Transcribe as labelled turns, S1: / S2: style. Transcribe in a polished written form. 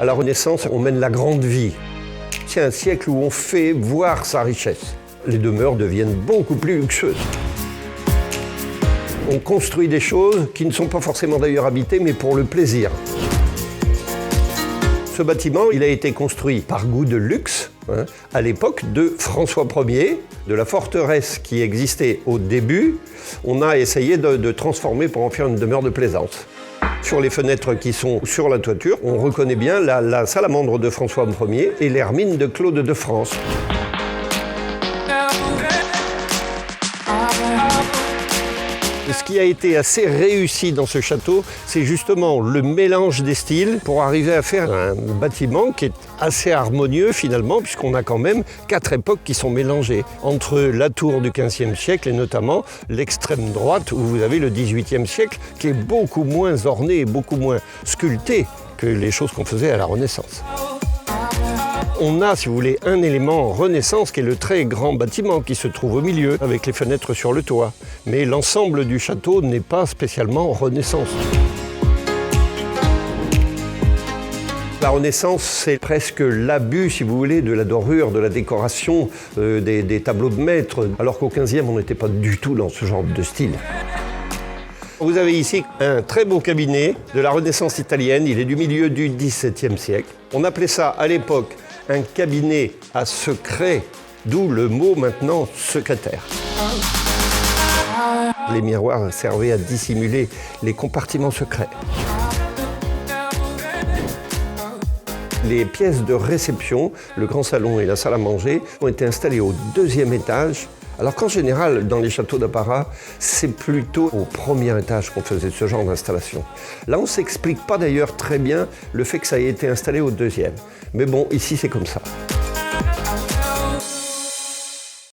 S1: À la Renaissance, on mène la grande vie. C'est un siècle où on fait voir sa richesse. Les demeures deviennent beaucoup plus luxueuses. On construit des choses qui ne sont pas forcément d'ailleurs habitées, mais pour le plaisir. Ce bâtiment, il a été construit par goût de luxe, à l'époque de François Ier, de la forteresse qui existait au début. On a essayé de transformer pour en faire une demeure de plaisance. Sur les fenêtres qui sont sur la toiture, on reconnaît bien la salamandre de François Ier et l'hermine de Claude de France. Ce qui a été assez réussi dans ce château, c'est justement le mélange des styles pour arriver à faire un bâtiment qui est assez harmonieux finalement, puisqu'on a quand même 4 époques qui sont mélangées. Entre la tour du XVe siècle et notamment l'extrême droite où vous avez le XVIIIe siècle qui est beaucoup moins orné et beaucoup moins sculpté que les choses qu'on faisait à la Renaissance. On a, si vous voulez, un élément Renaissance qui est le très grand bâtiment qui se trouve au milieu, avec les fenêtres sur le toit. Mais l'ensemble du château n'est pas spécialement Renaissance. La Renaissance, c'est presque l'abus, si vous voulez, de la dorure, de la décoration, des tableaux de maître, alors qu'au XVe, on n'était pas du tout dans ce genre de style. Vous avez ici un très beau cabinet de la Renaissance italienne, il est du milieu du XVIIe siècle. On appelait ça à l'époque un cabinet à secret, d'où le mot maintenant secrétaire. Les miroirs servaient à dissimuler les compartiments secrets. Les pièces de réception, le grand salon et la salle à manger, ont été installées au 2e étage, alors qu'en général, dans les châteaux d'apparat, c'est plutôt au 1er étage qu'on faisait ce genre d'installation. Là, on ne s'explique pas d'ailleurs très bien le fait que ça ait été installé au 2e. Mais bon, ici, c'est comme ça.